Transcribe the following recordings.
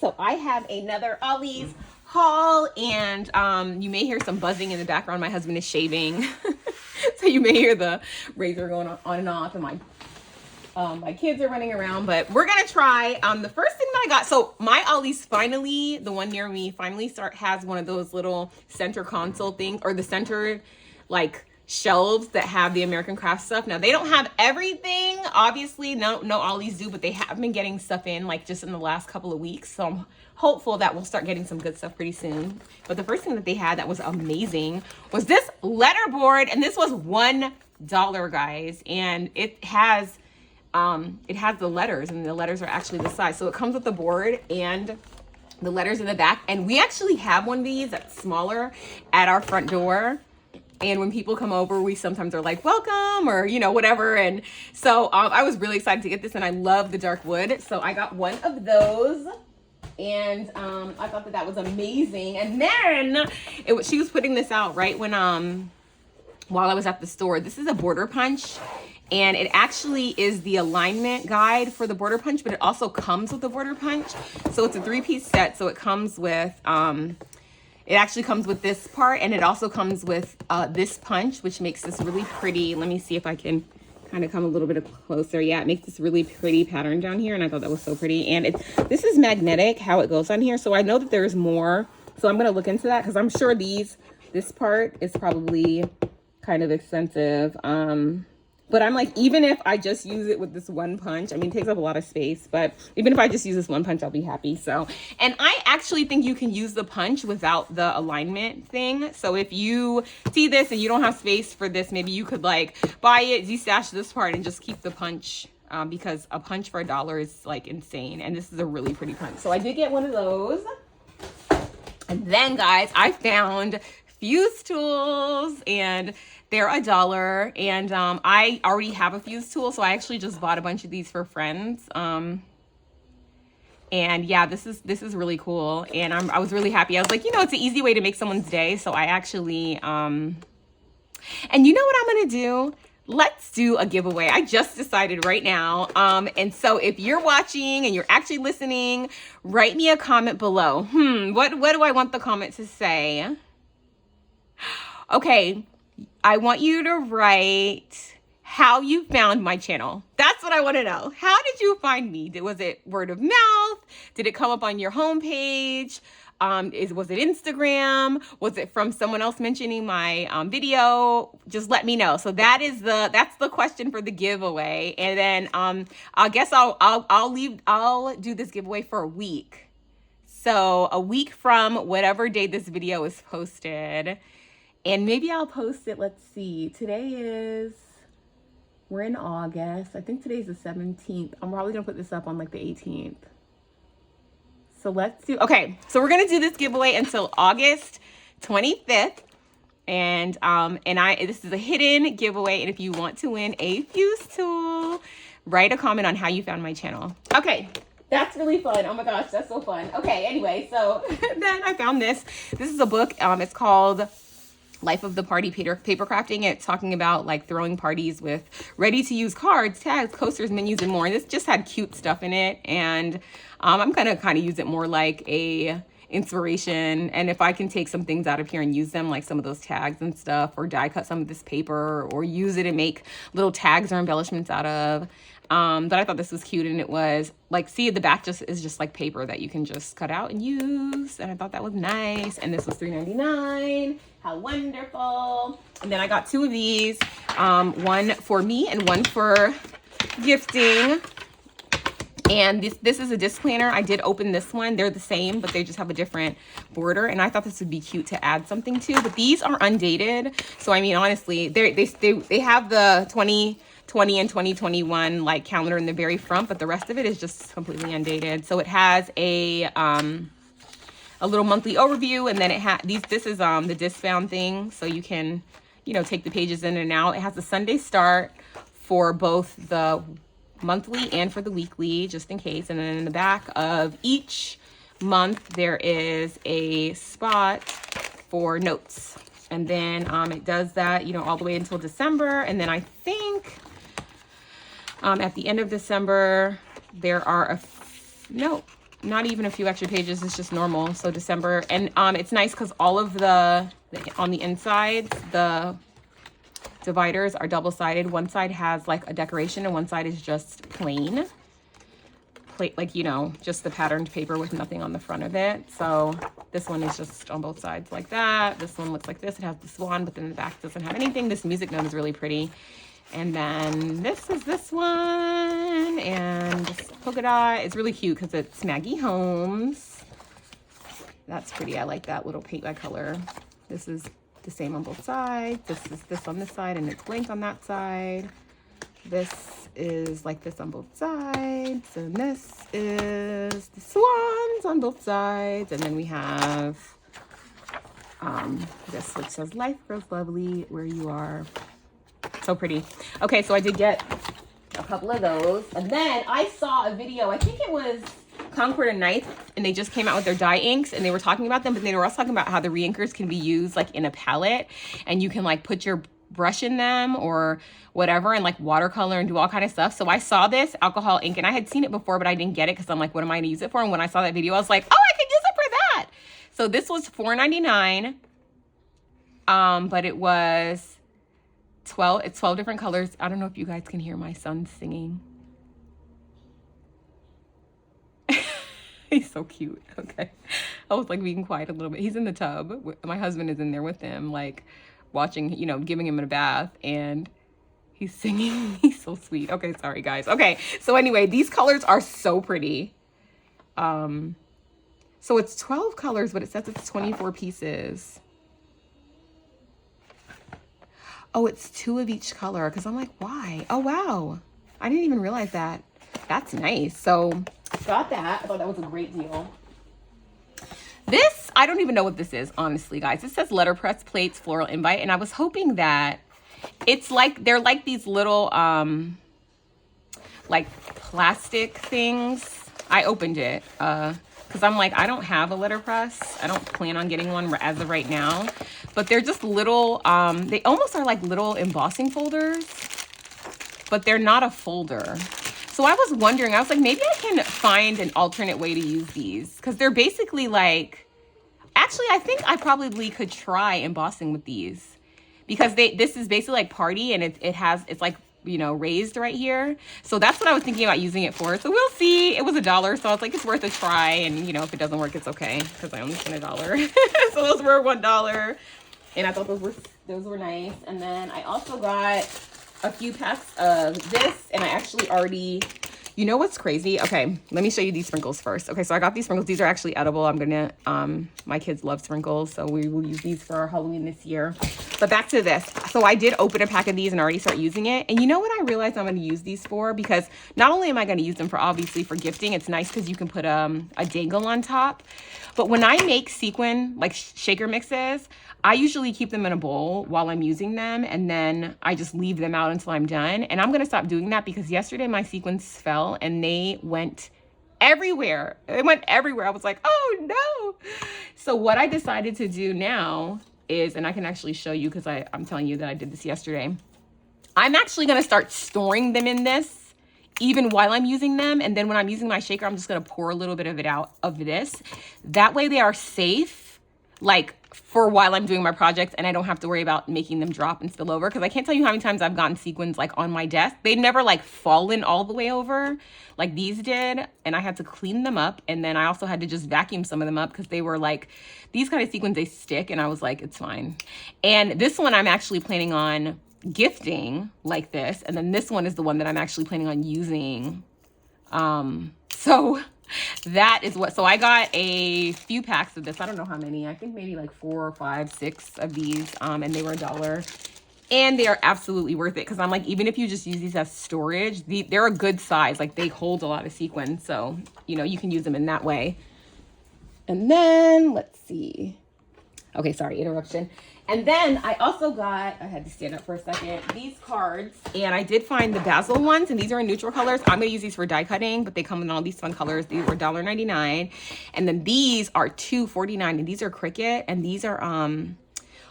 So I have another Ollie's haul, and you may hear some buzzing in the background. My husband is shaving. So you may hear the razor going on and off, and my kids are running around, but we're gonna try the first thing that I got. So my Ollie's finally, the one near me, finally has one of those little center console things, or the center like shelves that have the American craft stuff. Now they don't have everything, obviously, no Ollie's do, but they have been getting stuff in like just in the last couple of weeks. So I'm hopeful that we'll start getting some good stuff pretty soon. But the first thing that they had that was amazing was this letterboard, and this was $1, guys, and it has the letters, and the letters are actually the size. So it comes with the board and the letters in the back. And we actually have one of these that's smaller at our front door. And when people come over, we sometimes are like, welcome, or, you know, whatever. And so I was really excited to get this, and I love the dark wood. So I got one of those, and I thought that was amazing. And then she was putting this out right when, while I was at the store. This is a border punch. And it actually is the alignment guide for the border punch, but it also comes with the border punch. So it's a 3-piece set. So it comes with, it actually comes with this part, and it also comes with this punch, which makes this really pretty. Let me see if I can kind of come a little bit closer. Yeah, it makes this really pretty pattern down here, and I thought that was so pretty. And this is magnetic, how it goes on here. So I know that there's more. So I'm going to look into that, because I'm sure this part is probably kind of expensive. But I'm like, even if I just use it with this one punch, I mean, it takes up a lot of space, but even if I just use this one punch, I'll be happy. So, and I actually think you can use the punch without the alignment thing. So if you see this and you don't have space for this, maybe you could like buy it, destash this part, and just keep the punch, because a punch for $1 is like insane. And this is a really pretty punch. So I did get one of those. And then, guys, I found fuse tools, and they're $1, and I already have a fuse tool, so I actually just bought a bunch of these for friends. And yeah, this is really cool, and I was really happy. I was like, you know, it's an easy way to make someone's day. So I actually and you know what I'm gonna do? Let's do a giveaway. I just decided right now. And so if you're watching and you're actually listening, write me a comment below. What do I want the comment to say? Okay, I want you to write how you found my channel. That's what I want to know. How did you find me? Was it word of mouth? Did it come up on your homepage? Was it Instagram? Was it from someone else mentioning my video? Just let me know. So that's the question for the giveaway. And then I guess I'll do this giveaway for a week. So a week from whatever day this video is posted. And maybe I'll post it, let's see, we're in August. I think today's the 17th. I'm probably gonna put this up on like the 18th. So okay, so we're gonna do this giveaway until August 25th. And this is a hidden giveaway. And if you want to win a fuse tool, write a comment on how you found my channel. Okay. That's really fun. Oh my gosh, that's so fun. Okay, anyway, so then I found this. This is a book. It's called Life of the Party Papercrafting. It's talking about like throwing parties with ready-to-use cards, tags, coasters, menus, and more. And this just had cute stuff in it, and I'm gonna kind of use it more like a inspiration. And if I can take some things out of here and use them, like some of those tags and stuff, or die cut some of this paper, or use it and make little tags or embellishments out of. But I thought this was cute, and it was like, see, the back is just like paper that you can just cut out and use, and I thought that was nice. And this was $3.99. How wonderful. And then I got 2 of these, one for me and one for gifting. And this is a disc planner. I did open this one. They're the same, but they just have a different border, and I thought this would be cute to add something to. But these are undated, so I mean, honestly, they have the 2020 and 2021 like calendar in the very front, but the rest of it is just completely undated. So it has a little monthly overview, and then this is the disc bound thing, so you can, you know, take the pages in and out. It has a Sunday start for both the monthly and for the weekly, just in case. And then in the back of each month there is a spot for notes, and then it does that, you know, all the way until December. And then I think at the end of December there are not even a few extra pages. It's just normal. So December. And it's nice because all of the on the insides, the dividers are double-sided. One side has like a decoration and one side is just plain. Like, you know, just the patterned paper with nothing on the front of it. So this one is just on both sides like that. This one looks like this. It has the swan, but then the back doesn't have anything. This music note is really pretty. And then this is this one, and this polka dot. It's really cute because it's Maggie Holmes. That's pretty. I like that little paint by color. This is the same on both sides. This is this on this side, and it's blank on that side. This is like this on both sides, and this is the swans on both sides. And then we have this which says life grows lovely where you are. So pretty. Okay, so I did get a couple of those, and then I saw a video, I think it was Concord and Ninth, and they just came out with their dye inks, and they were talking about them, but they were also talking about how the re-inkers can be used like in a palette, and you can like put your brush in them or whatever and like watercolor and do all kind of stuff. So I saw this alcohol ink, and I had seen it before, but I didn't get it because I'm like, what am I gonna use it for? And when I saw that video, I was like, oh, I could use it for that. So this was $4.99, but it was 12 different colors. I don't know if you guys can hear my son singing. He's so cute. Okay, I was like being quiet a little bit. He's in the tub. My husband is in there with him, like watching, you know, giving him a bath, and he's singing. He's so sweet. Okay, sorry guys. Okay, so anyway, these colors are so pretty. So it's 12 colors, but it says it's 24 pieces. Oh, it's 2 of each color, because I'm like, why? Oh, wow. I didn't even realize that. That's nice. So got that. I thought that was a great deal. This, I don't even know what this is, honestly, guys. It says Letterpress Plates Floral Invite, and I was hoping that it's like, they're like these little, like plastic things. I opened it, because I'm like, I don't have a letterpress. I don't plan on getting one as of right now. But they're just little, they almost are like little embossing folders, but they're not a folder. So I was wondering, I was like, maybe I can find an alternate way to use these, because they're basically like, actually, I think I probably could try embossing with these, because this is basically like party, and it's like, you know, raised right here. So that's what I was thinking about using it for. So we'll see. It was $1, so I was like, it's worth a try. And you know, if it doesn't work, it's okay, because I only spent $1. So those were $1, and I thought those were nice. And then I also got a few packs of this, and I actually already, you know what's crazy? Okay, let me show you these sprinkles first. Okay, so I got these sprinkles. These are actually edible. I'm gonna, my kids love sprinkles, so we will use these for our Halloween this year. But back to this. So I did open a pack of these and already start using it. And you know what I realized I'm gonna use these for? Because not only am I gonna use them for, obviously, for gifting, it's nice because you can put a dangle on top. But when I make sequin, like shaker mixes, I usually keep them in a bowl while I'm using them, and then I just leave them out until I'm done. And I'm gonna stop doing that because yesterday my sequins fell and they went everywhere. They went everywhere. I was like, oh no. So what I decided to do now is, and I can actually show you because I'm telling you that I did this yesterday. I'm actually gonna start storing them in this even while I'm using them. And then when I'm using my shaker, I'm just gonna pour a little bit of it out of this. That way they are safe, like for while I'm doing my projects, and I don't have to worry about making them drop and spill over. Because I can't tell you how many times I've gotten sequins like on my desk. They've never like fallen all the way over like these did, and I had to clean them up. And then I also had to just vacuum some of them up because they were like, these kind of sequins, they stick, and I was like, it's fine. And this one I'm actually planning on gifting like this, and then this one is the one that I'm actually planning on using. So that is what, so I got a few packs of this. I don't know how many. I think maybe like 4 or 5, 6 of these, and they were $1. And they are absolutely worth it, because I'm like, even if you just use these as storage, they're a good size. Like, they hold a lot of sequins, so you know, you can use them in that way. And then let's see. Okay, sorry, interruption. And then I also got, I had to stand up for a second, these cards. And I did find the Bazzill ones, and these are in neutral colors. I'm gonna use these for die cutting, but they come in all these fun colors. These were $1.99. And then these are $2.49, and these are Cricut, and these are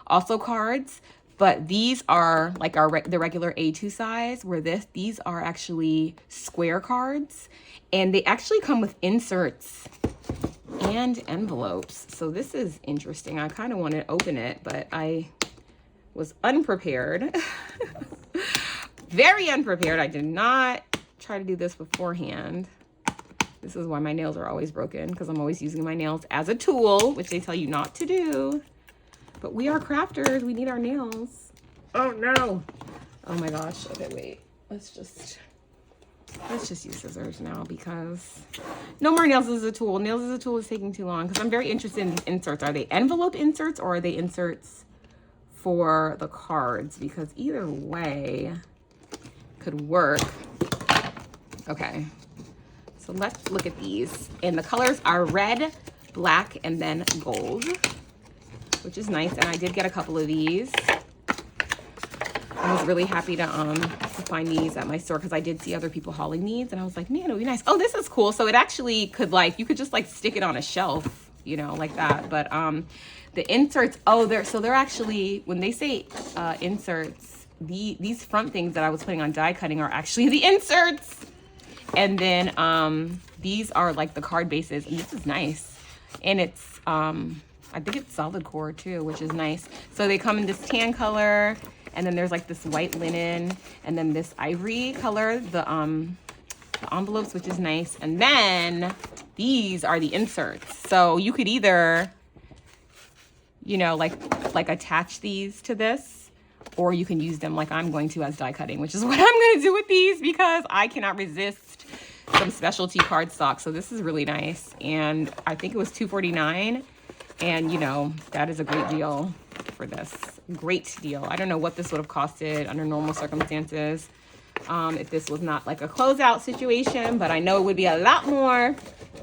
also cards. But these are like the regular A2 size, where these are actually square cards. And they actually come with inserts and envelopes. So this is interesting. I kind of want to open it, but I was unprepared. Very unprepared. I did not try to do this beforehand. This is why my nails are always broken, because I'm always using my nails as a tool, which they tell you not to do. But we are crafters. We need our nails. Oh no. Oh my gosh. Okay, wait. Let's just use scissors now, because no more nails as a tool. Nails as a tool is taking too long, because I'm very interested in inserts. Are they envelope inserts or are they inserts for the cards? Because either way could work. Okay. So let's look at these. And the colors are red, black, and then gold, which is nice. And I did get a couple of these. I was really happy to find these at my store, because I did see other people hauling these, and I was like, man, it would be nice. Oh, this is cool. So it actually could, like, you could just like stick it on a shelf, you know, like that. But the inserts, oh, they're actually, when they say inserts, these front things that I was putting on die cutting are actually the inserts. And then these are like the card bases, and this is nice. And it's I think it's solid core too, which is nice. So they come in this tan color, and then there's like this white linen, and then this ivory color, the envelopes, which is nice. And then these are the inserts. So you could either, you know, like attach these to this, or you can use them like I'm going to as die cutting, which is what I'm going to do with these, because I cannot resist some specialty cardstock. So this is really nice. And I think it was $2.49. And you know, that is a great deal for this. Great deal. I don't know what this would have costed under normal circumstances, if this was not like a closeout situation, but I know it would be a lot more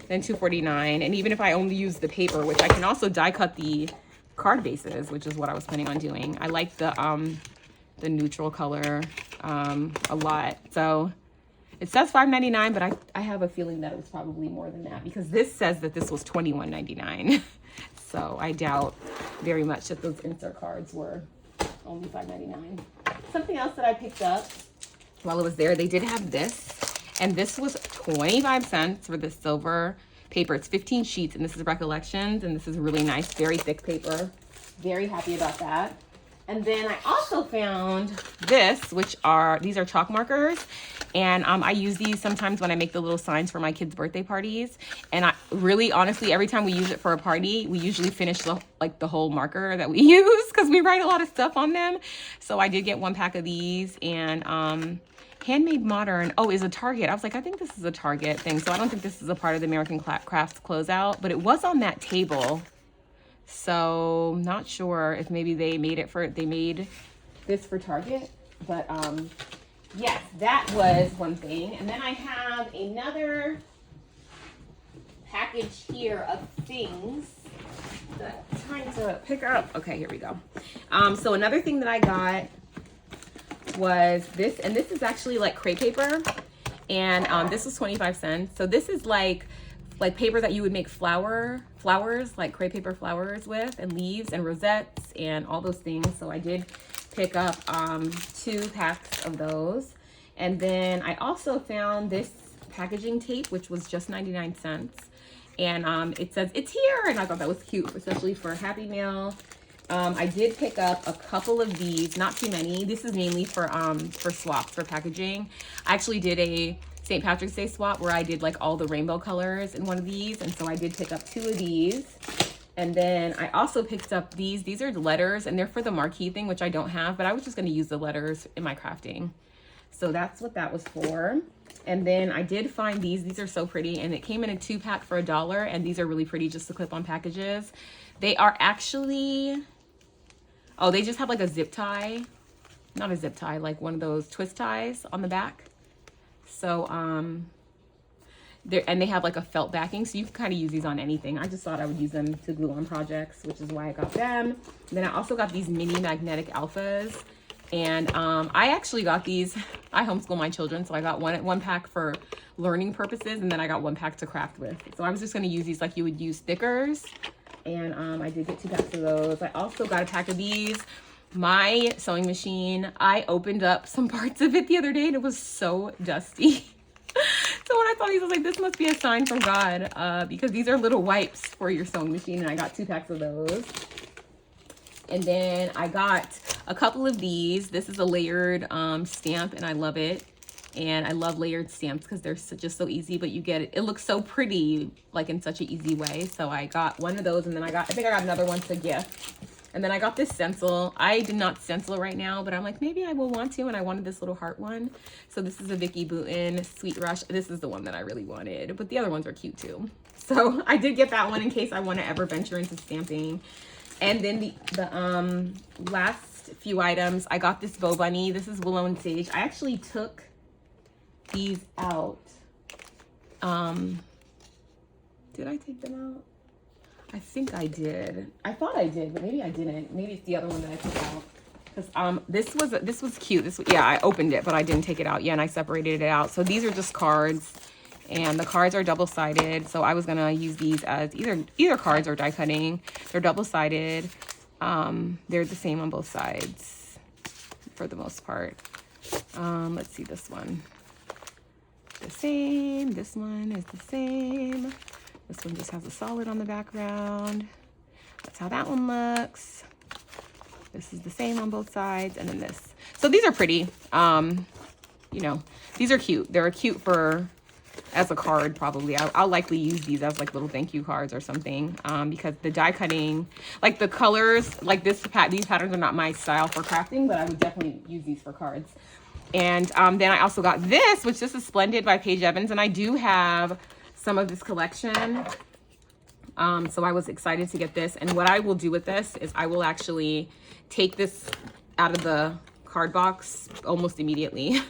than $2.49. And even if I only use the paper, which I can also die cut the card bases, which is what I was planning on doing. I like the neutral color a lot. So it says $5.99, but I have a feeling that it was probably more than that, because this says that this was $21.99. So I doubt very much that those insert cards were only $5.99. Something else that I picked up while it was there, they did have this, and this was 25 cents for this silver paper. It's 15 sheets, and this is Recollections, and this is really nice, very thick paper. Very happy about that. And then I also found this, which these are chalk markers. And I use these sometimes when I make the little signs for my kids' birthday parties. And I really, honestly, every time we use it for a party, we usually finish the whole marker that we use, because we write a lot of stuff on them. So I did get one pack of these. And Handmade Modern, is a Target. I was like, I think this is a Target thing. So I don't think this is a part of the American Crafts closeout, but it was on that table. So not sure if maybe they made this for Target, but yes, that was one thing. And then I have another package here of things that I'm trying to pick up. Okay, here we go. So another thing that I got was this, and this is actually like crepe paper, and this was 25 cents. So this is like paper that you would make flowers, like crepe paper flowers with, and leaves and rosettes and all those things. So I did pick up 2 packs of those. And then I also found this packaging tape, which was just 99 cents. And it says it's here, and I thought that was cute, especially for Happy Mail. I did pick up a couple of these, not too many. This is mainly for swaps, for packaging. I actually did a St. Patrick's Day swap where I did like all the rainbow colors in one of these, and so I did pick up 2 of these. And then I also picked up these. These are letters, and they're for the marquee thing, which I don't have, but I was just going to use the letters in my crafting. So that's what that was for. And then I did find these. These are so pretty, and it came in a 2-pack for $1, and these are really pretty just to clip on packages. They are actually, they just have like a zip tie, not a zip tie, like one of those twist ties on the back. So, they have like a felt backing, so you can kind of use these on anything. I just thought I would use them to glue on projects, which is why I got them. And then I also got these mini magnetic alphas, and I actually got these. I homeschool my children, so I got one pack for learning purposes, and then I got 1 pack to craft with. So I was just going to use these like you would use stickers, and I did get 2 packs of those. I also got a pack of these. My sewing machine, I opened up some parts of it the other day, and it was so dusty. So when I saw these, I was like, this must be a sign from God, because these are little wipes for your sewing machine, and I got 2 packs of those. And then I got a couple of these. This is a layered stamp, and I love it. And I love layered stamps because they're just so easy, but you get it. It looks so pretty, like in such an easy way. So I got one of those, and then I think I got another one to gift. And then I got this stencil. I did not stencil right now, but I'm like, maybe I will want to, and I wanted this little heart one. So this is a Vicky Boutin Sweet Rush. This is the one that I really wanted, but the other ones are cute too. So I did get that one in case I want to ever venture into stamping. And then the last few items, I got this bow bunny. This is Willow and Sage. I actually took these out. Did I take them out? I think I did. I thought I did, but maybe I didn't. Maybe it's the other one that I took out. Because this was cute. Yeah, I opened it, but I didn't take it out yet, and I separated it out. So these are just cards, and the cards are double-sided. So I was gonna use these as either cards or die cutting. They're double-sided. They're the same on both sides for the most part. Let's see this one. The same. This one is the same. This one just has a solid on the background. That's how that one looks. This is the same on both sides, and then this. So these are pretty. You know, these are cute. They're cute as a card probably. I'll likely use these as like little thank you cards or something, because the die cutting, like the colors, like these patterns are not my style for crafting, but I would definitely use these for cards. And then I also got this, which this is Splendid by Paige Evans, and I do have some of this collection. So I was excited to get this, and what I will do with this is I will actually take this out of the card box almost immediately.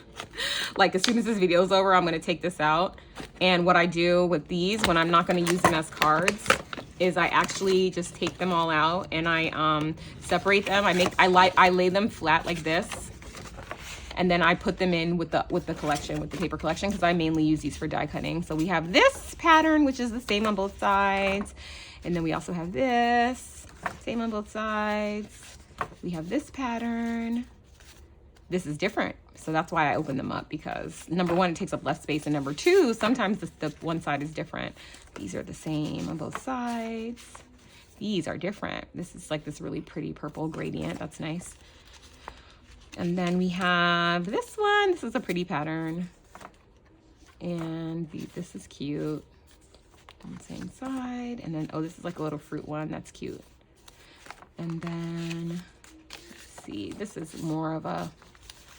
Like as soon as this video is over, I'm going to take this out. And what I do with these when I'm not going to use them as cards is I actually just take them all out, and I separate them. I lay them flat like this, and then I put them in with the collection, with the paper collection, because I mainly use these for die cutting. So we have this pattern, which is the same on both sides, and then we also have this, same on both sides. We have this pattern. This is different, so that's why I open them up, because number one, it takes up less space, and number two, sometimes the one side is different. These are the same on both sides. These are different. This is like this really pretty purple gradient. That's nice. And then we have this one. This is a pretty pattern, and this is cute on the same side. And then, oh, this is like a little fruit one. That's cute. And then, let's see, this is more of a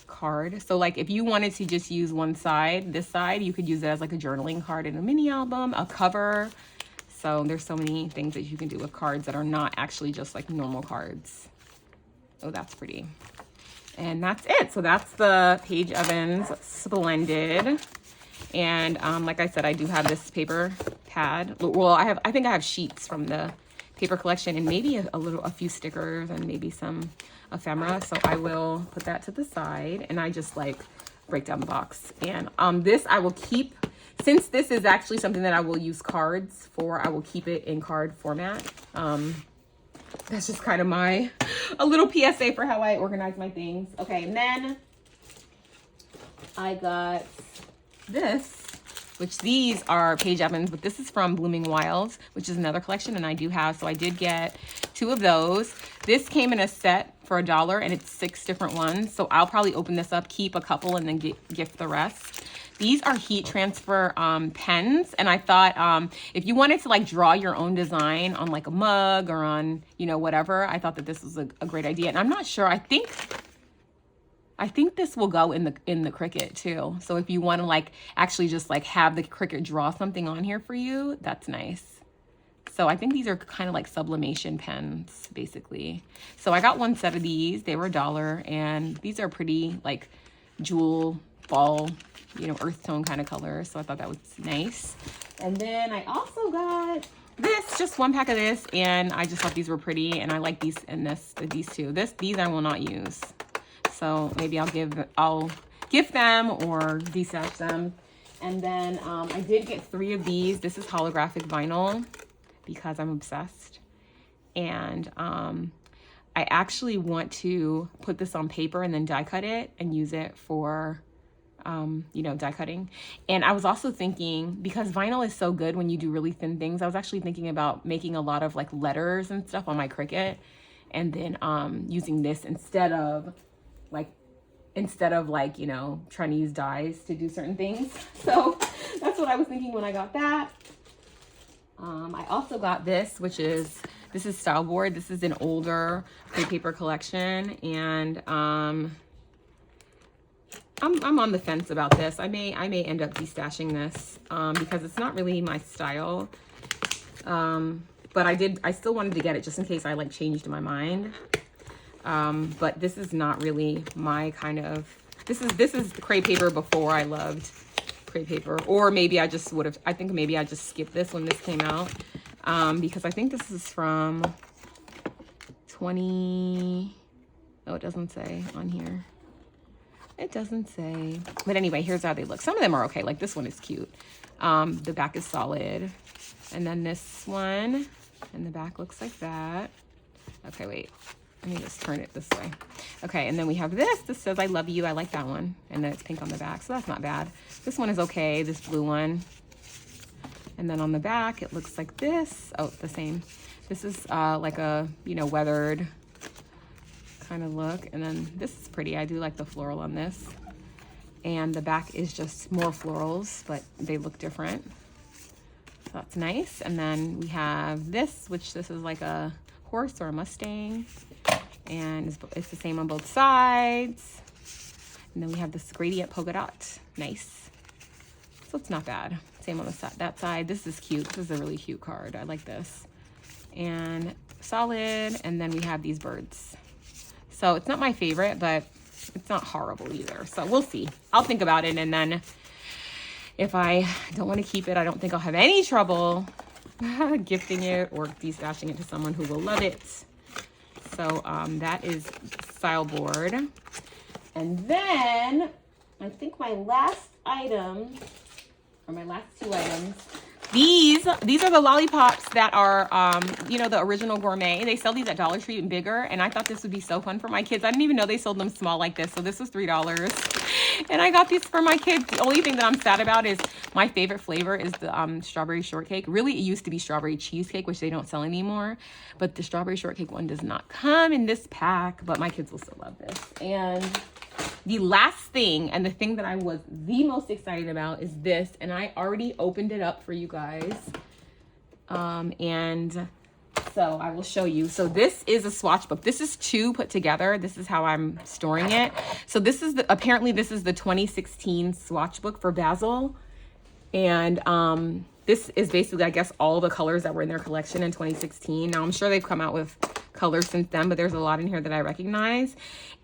card. So like if you wanted to just use one side, this side, you could use it as like a journaling card in a mini album, a cover. So there's so many things that you can do with cards that are not actually just like normal cards. Oh, that's pretty. And that's it. So that's the Paige Evans Splendid. And like I said, I do have this paper pad. Well, I think I have sheets from the paper collection, and maybe a few stickers, and maybe some ephemera. So I will put that to the side, and I just like break down the box. And this I will keep, since this is actually something that I will use cards for, I will keep it in card format. That's just kind of a little PSA for how I organize my things. Okay, and then I got this, which these are Paige Evans, but this is from Blooming Wilds, which is another collection, and I do have, so I did get 2 of those. This came in a set for $1, and it's 6 different ones, so I'll probably open this up, keep a couple, and then gift the rest. These are heat transfer pens, and I thought if you wanted to like draw your own design on like a mug or on, you know, whatever, I thought that this was a great idea. And I'm not sure, I think this will go in the Cricut too. So if you want to like actually just like have the Cricut draw something on here for you, that's nice. So I think these are kind of like sublimation pens basically. So I got 1 set of these. They were $1, and these are pretty like jewel fall, you know, earth tone kind of color. So I thought that was nice. And then I also got this, just 1 pack of this, and I just thought these were pretty, and I like these and these two. These I will not use. So maybe I'll gift them or destash them. And then I did get 3 of these. This is holographic vinyl because I'm obsessed. And I actually want to put this on paper and then die cut it and use it for you know, die cutting. And I was also thinking, because vinyl is so good when you do really thin things, I was actually thinking about making a lot of like letters and stuff on my Cricut, and then using this instead of like, you know, trying to use dies to do certain things. So that's what I was thinking when I got that. I also got this, which is, this is Style Board. This is an older free paper collection, and I'm on the fence about this. I may end up destashing this because it's not really my style. But I still wanted to get it just in case I like changed my mind. But this is not really my kind of, this is crepe paper before I loved crepe paper, or maybe I just would have, I think maybe I just skipped this when this came out, because I think this is from 20, oh, it doesn't say on here. It doesn't say, but anyway, here's how they look. Some of them are okay. Like this one is cute. The back is solid. And then this one, and the back looks like that. Okay, wait. Let me just turn it this way. Okay, and then we have this. This says, I love you. I like that one. And then it's pink on the back, so that's not bad. This one is okay, this blue one. And then on the back, it looks like this. Oh, the same. This is like a, you know, weathered kind of look. And then this is pretty. I do like the floral on this. And the back is just more florals, but they look different. So that's nice. And then we have this, which this is like a horse or a Mustang, and it's the same on both sides. And then we have this gradient polka dot. Nice. So it's not bad. Same on the that side. This is cute. This is a really cute card. I like this. And solid. And then we have these birds. So it's not my favorite, but it's not horrible either. So we'll see. I'll think about it, and then if I don't want to keep it, I don't think I'll have any trouble gifting it or destashing it to someone who will love it. So that is Style Board. And then I think my last item, or my last two items, these are the lollipops that are, you know, the original gourmet. They sell these at Dollar Tree and bigger, and I thought this would be so fun for my kids. I didn't even know they sold them small like this, so this was $3. And I got these for my kids. The only thing that I'm sad about is my favorite flavor is the strawberry shortcake. Really, it used to be strawberry cheesecake, which they don't sell anymore. But the strawberry shortcake one does not come in this pack, but my kids will still love this. And the last thing, and the thing that I was the most excited about, is this. And I already opened it up for you guys. And so I will show you. So this is a swatch book. This is two put together. This is how I'm storing it. So this is apparently this is the 2016 swatch book for Bazzill. And this is basically, I guess, all the colors that were in their collection in 2016. Now I'm sure they've come out with colors since then, but there's a lot in here that I recognize.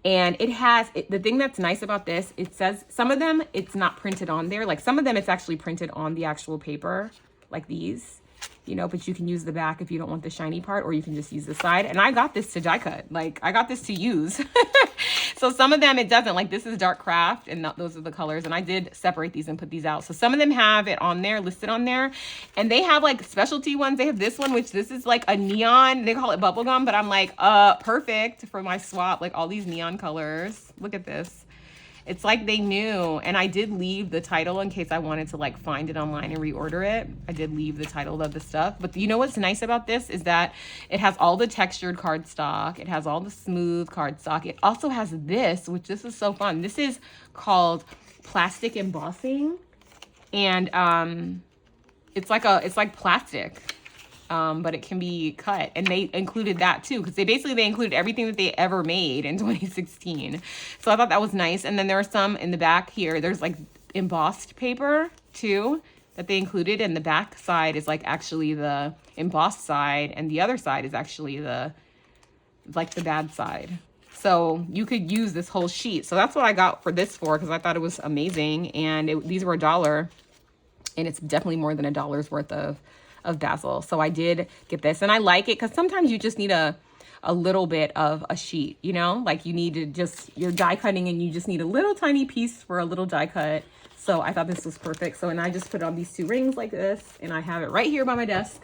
And it has, the thing that's nice about this, it says, some of them, it's not printed on there. Like some of them, it's actually printed on the actual paper, like these, you know, but you can use the back if you don't want the shiny part, or you can just use the side. And I got this to die cut. Like I got this to use. So some of them it doesn't, like this is dark craft, and those are the colors. And I did separate these and put these out. So some of them have it on there, listed on there. And they have like specialty ones. They have this one, which this is like a neon, they call it bubblegum, but I'm like, perfect for my swap. Like all these neon colors. Look at this. It's like they knew. And I did leave the title in case I wanted to like find it online and reorder it. I did leave the title of the stuff. But you know what's nice about this is that it has all the textured cardstock. It has all the smooth cardstock. It also has this, which this is so fun. This is called plastic embossing. And it's like plastic. But it can be cut, and they included that too, because they included everything that they ever made in 2016. So I thought that was nice. And then there are some in the back here. There's like embossed paper too that they included, and the back side is like actually the embossed side, and the other side is actually the bad side. So you could use this whole sheet. So that's what I got for this for, because I thought it was amazing. And these were $1, and it's definitely more than $1's worth of Bazzill. So I did get this, and I like it because sometimes you just need a little bit of a sheet, you know, like you need to just, you're die cutting and you just need a little tiny piece for a little die cut. So I thought this was perfect. So, and I just put on these two rings like this, and I have it right here by my desk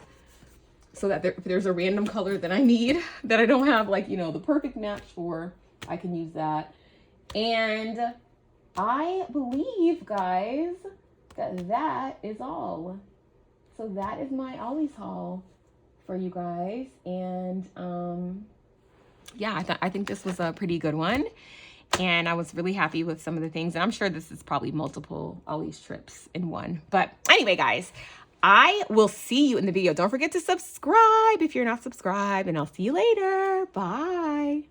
so that if there's a random color that I need that I don't have, like, you know, the perfect match for, I can use that. And I believe, guys, that is all. So that is my Ollie's haul for you guys. And yeah, I think this was a pretty good one. And I was really happy with some of the things. And I'm sure this is probably multiple Ollie's trips in one. But anyway, guys, I will see you in the video. Don't forget to subscribe if you're not subscribed. And I'll see you later. Bye.